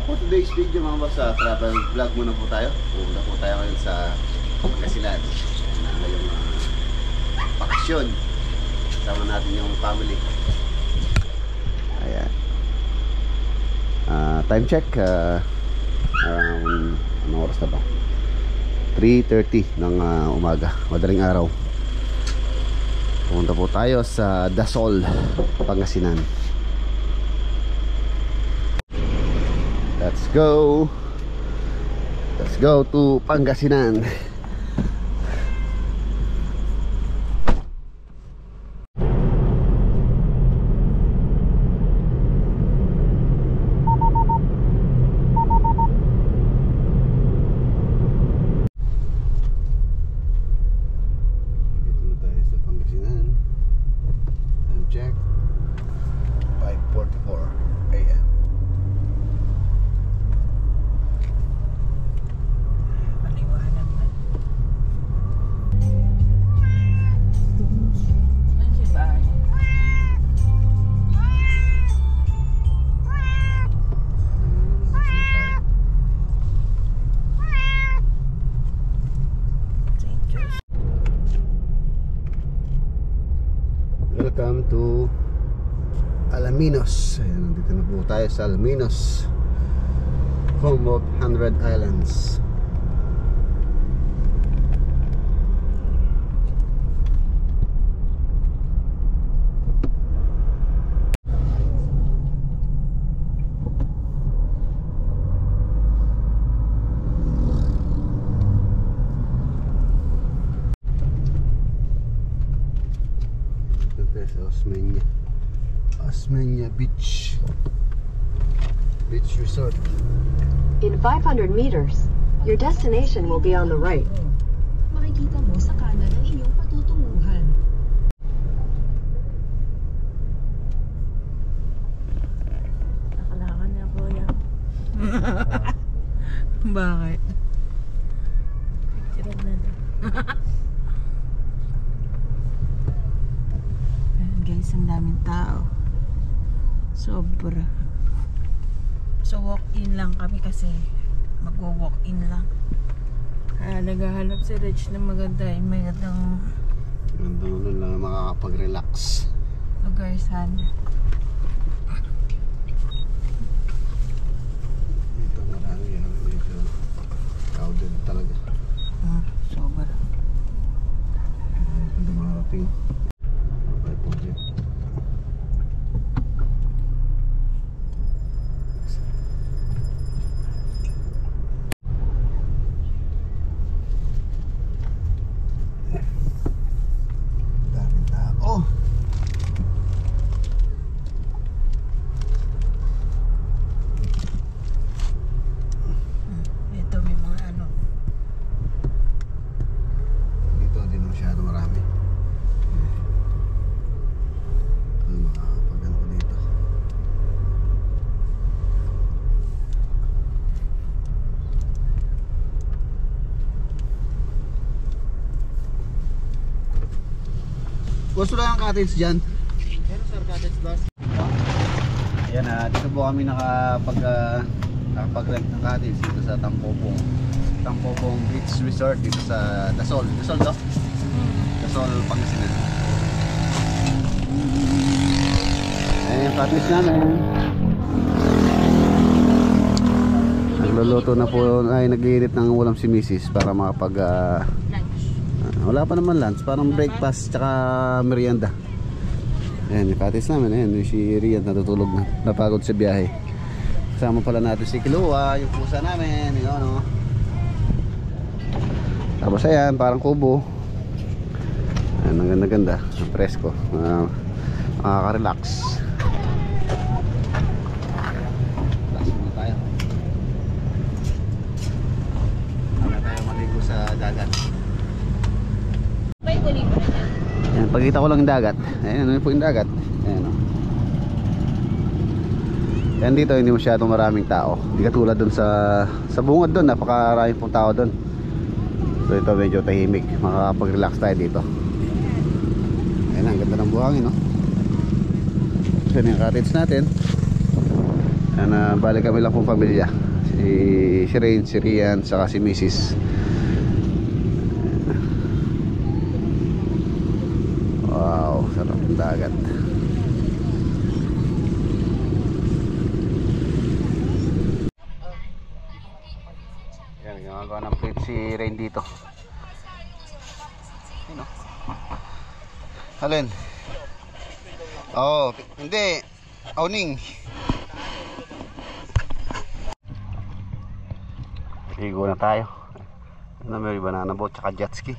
For today's video mga boss, travel vlog muna po tayo. Pupunta po tayo ngayon sa Pangasinan. Ngayong bakasyon. Kasama natin yung family. Ayan. Time check. Around, anong oras na ba? 3:30 ng umaga. Madaling araw. Pupunta po tayo sa Dasol, Pangasinan. Let's go. Let's go to Pangasinan. Welcome to Alaminos. Ayan, nandito na po tayo sa Alaminos, home of 100 Islands. Osmeña Beach Resort. In 500 meters, your destination will be on the right. Makikita mo sa kanan ang iyong patutunguhan. Nakalakan na po yan. Bakit? Picture na lang. Ayan guys, ang daming tao. Sobra. So walk-in lang kami kasi magwo-walk-in lang. Naghahanap si Rich ng maganda. May magandang lang makakapag-relax lugar sana. dito. Marami yan dito. Crowded talaga. Sobra. Dumarating. Okay po dito. Gusto lang ang cottage dyan. Pero sir, cottage bus. Ayan, dito po kami nakapag-rent ng cottage dito sa Tampopong Beach Resort dito sa Dasol. Dasol to? Dasol, Pangasinan. Ayan yung cottage namin. Nagluluto na po, ay nag-iinit ng ulam si Mrs. para makapag wala pa naman lunch, parang breakfast tsaka merienda. Ayan yung cottage namin. Ayan si Rian natutulog na, napagod sa biyahe. Kasama pala natin si Kilua, yung pusa namin, yun, no? Tapos ayan, parang kubo. Ayan, ang ganda-ganda, ang presko, makaka-relax. Relax muna tayo. Wala tayo maligo sa dagat. Ayan, pagkita ko lang yung dagat. Ayan, ano po yung dagat. Ayan, o. Ayan, dito hindi masyadong maraming tao. Hindi katulad dun sa bungad dun, napakaraming pong tao dun. So ito medyo tahimik, makakapag-relax tayo dito. Ayan, ang ganda ng buhangin, no? Ito yung cottage natin. Balik kami lang pong pamilya. Si Rain, si Rian, saka si Mrs. Wow, sarap ng dagat. Yan, gumagawa ng plate si Rain dito. Ano? Alin? Oh, hindi. Awning. Ligo na tayo. May banana boat tsaka jet ski.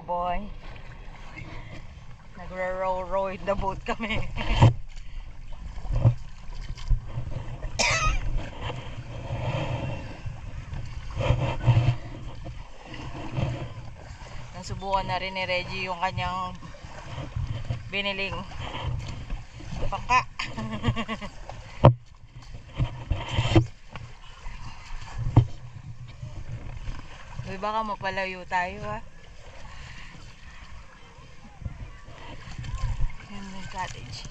boy. Nagra-row in the boat kami. Nasubukan na rin ni Reggie yung kanyang biniling bangka. Uy, baka mapalayo tayo ha. Yan yung cottage.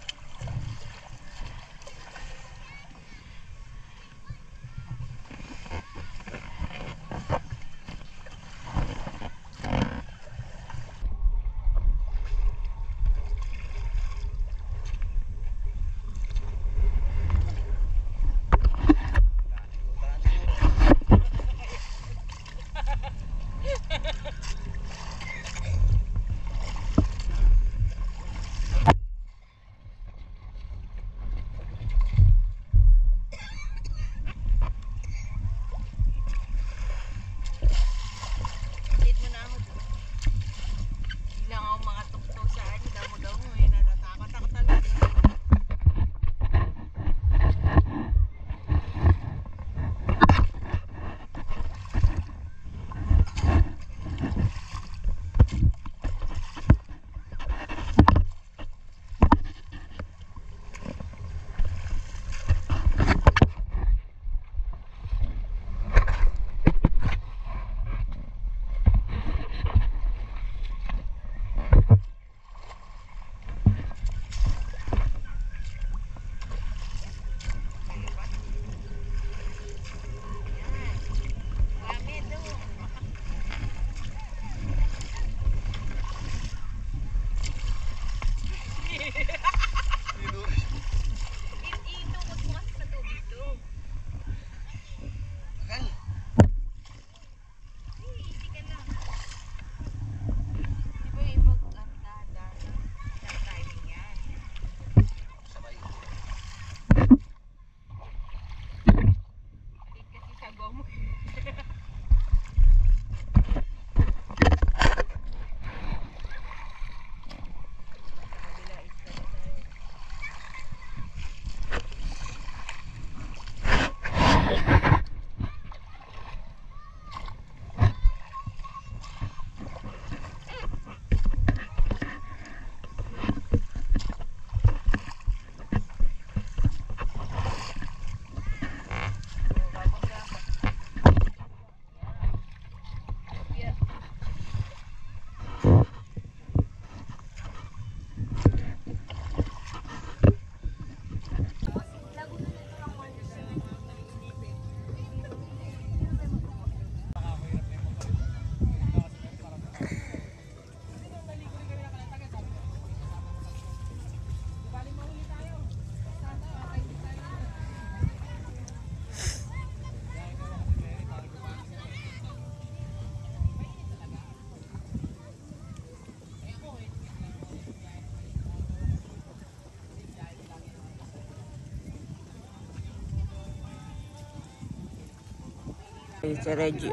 Si Reggie.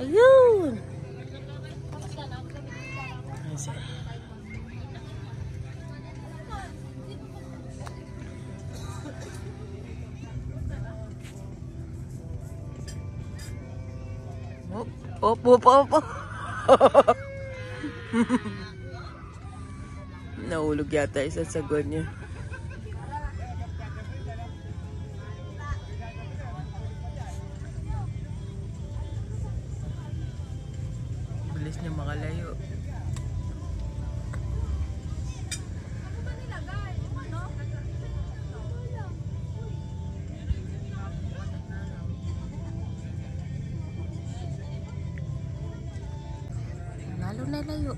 Ayun! Op. Nahulog yata isa sa sagon niya. Bilis niya makalayo. Lalo na layo.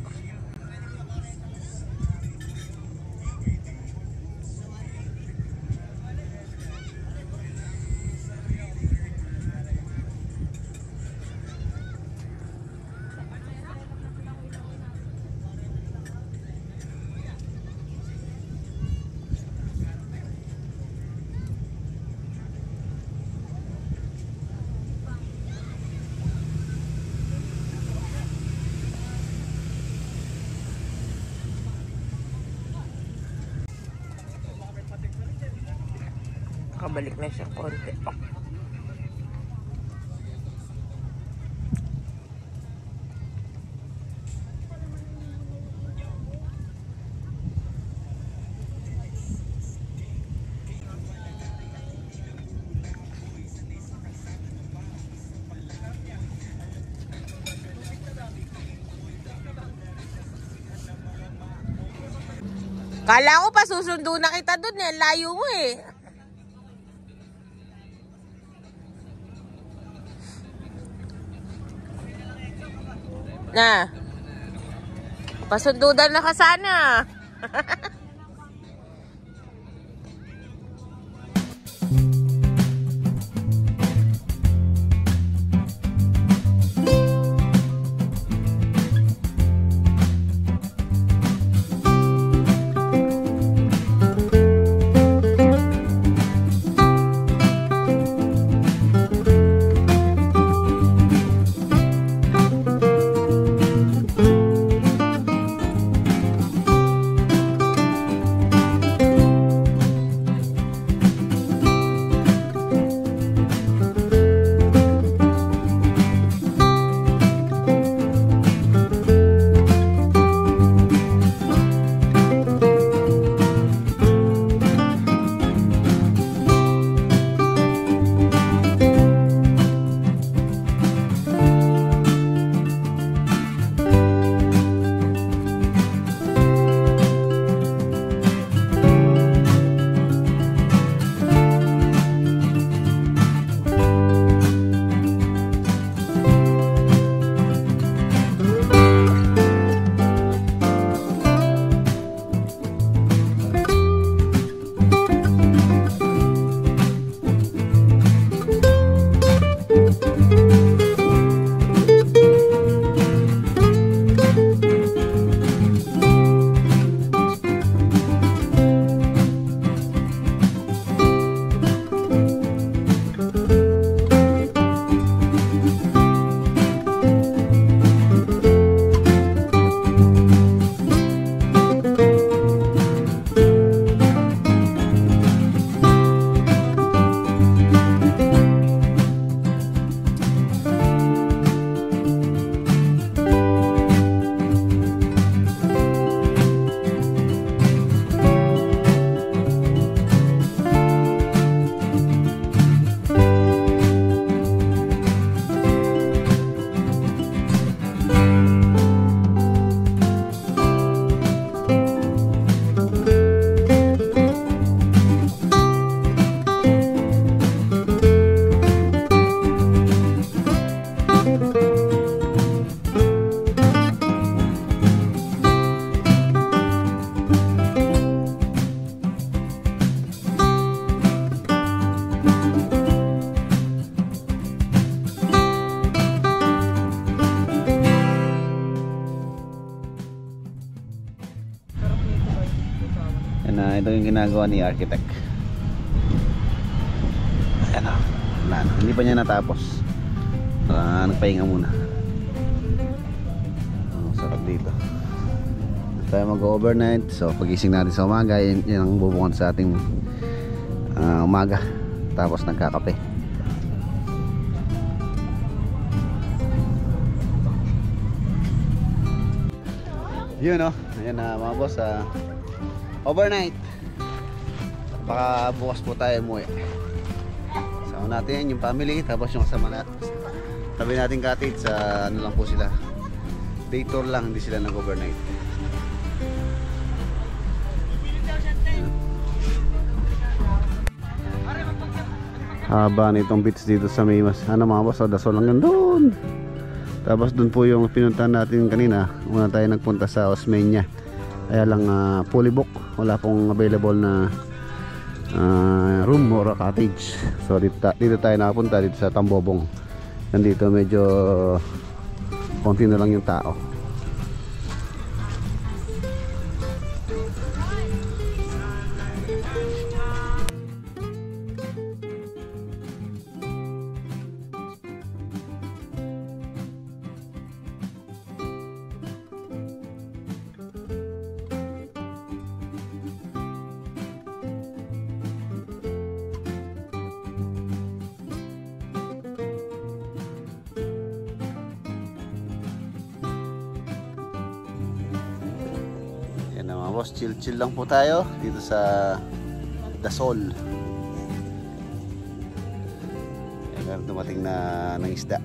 Nakabalik na siya konti. Kala ko pa susundo na kita dun eh. Layo mo eh. Na. Pasundudan na ka sana. Ito yung ginagawa ni architect. Ayan o. Hindi pa niya natapos. Nagpahinga muna. Sarap dito. Tayo mag-overnight. So pagising natin sa umaga, yan ang bubukod sa ating umaga. Tapos nagkakape. Yun o. Ayan na mga boss. Overnight. Baka bukas po tayo umuwi. Sama natin yung family, tapos yung kasama natin. Tabi natin cottage sa ano lang po sila. Day tour lang, hindi sila nag-overnight. Haba nitong beach dito sa Maymas. Ano mga boss, Dasol lang doon. Tapos doon po yung pinuntahan natin kanina. Una tayo nagpunta sa Osmeña. Kaya lang fully book. Wala pong available na room or cottage. So dito tayo nakapunta dito sa Tambobong. Nandito medyo konti na lang yung tao. Boss, chill lang po tayo dito sa Dasol. Ayan, dumating na ng isda.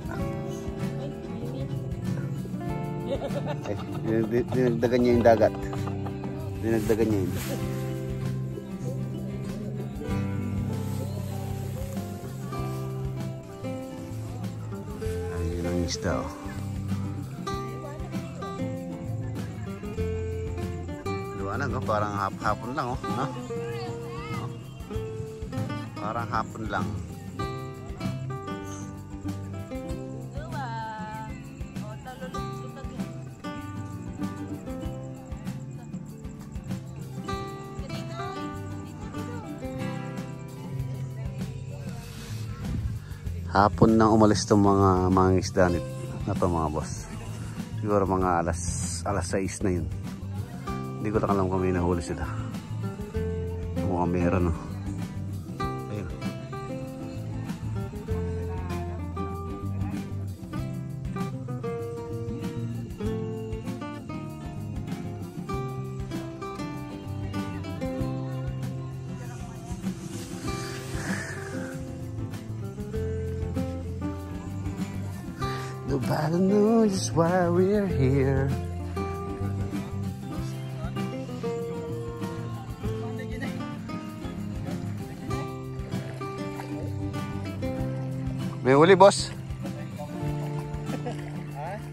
Dinagdagan niya yung dagat. Dinagdagan niya yun. Ayun ang isda oh. Liwanag oh, parang hapon lang oh. Ha? Oh. Parang hapon lang. Hapon nang umalis itong mga isda na ito mga boss. Siguro mga alas 6 na yun. Hindi ko lang alam kung may nahuli sila. Mukhang meron oh. Ayun. Nobody knows why we're here. May huli, boss?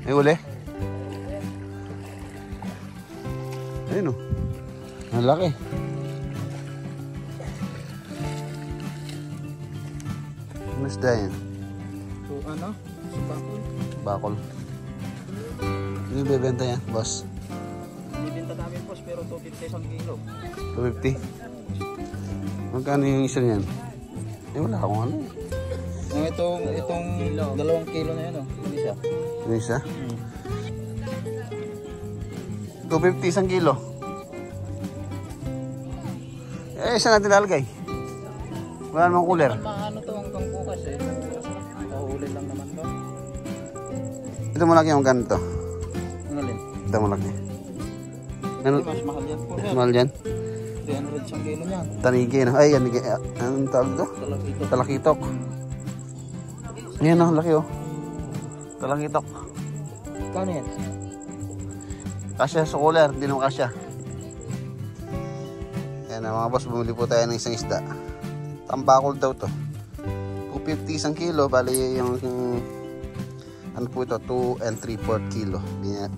May huli? Ayun o. Ang laki. Ano isda yan? So, ano? Sa bakol. Bakol. Ano yung bebenta yan, boss? Bibinta namin boss, pero 250 isang kilo. 250? Magkano yung isa niyan? Eh, wala akong ano eh. Itong 2 kilo na yan oh. Yung isa. Yung isa? 250 isang kilo. Eh, isa natin lalagay. Wala namang cooler. Maano to hanggang bukas eh. Mahuli lang naman to. Ito mo laki yung ganito. Ano rin? Ito mo laki. Ano? Mas mahal yan po. Mas mahal dyan? 300 isang kilo niyan. Tanigi no? Ay, yan. Anong tawag ito? Talakito. Talakitok. Yan o, laki o. Talakitok. Kano yan? Kasya sa cooler, hindi naman kasya. Yan na mga boss, bumili po tayo ng isang isda. Tambakol daw to. 250 isang kilo, bali yung ano po ito, 2 and 3/4 kilo.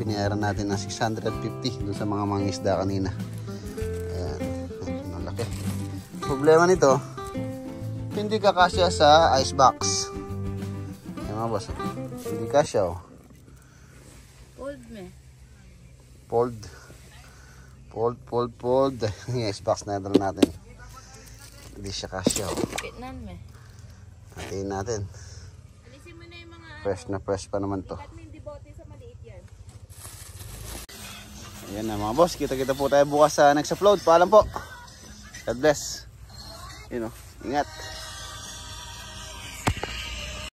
Binayaran natin ng 650 dun sa mga isda kanina. Ayan, ang laki. Problema nito, hindi ka kasya sa ice box. Ayan mga boss, hindi kasya oh. Fold me. Fold. Yung ice box na ito natin. Hindi siya kasya oh. Pitnan me. Hatiin natin. Alisin mo na yung mga Fresh na fresh pa naman to. sa maliit yan. Ayan na mga boss, kita-kita po tayo bukas sa next upload. Paalam po. God bless. Yun o, ingat.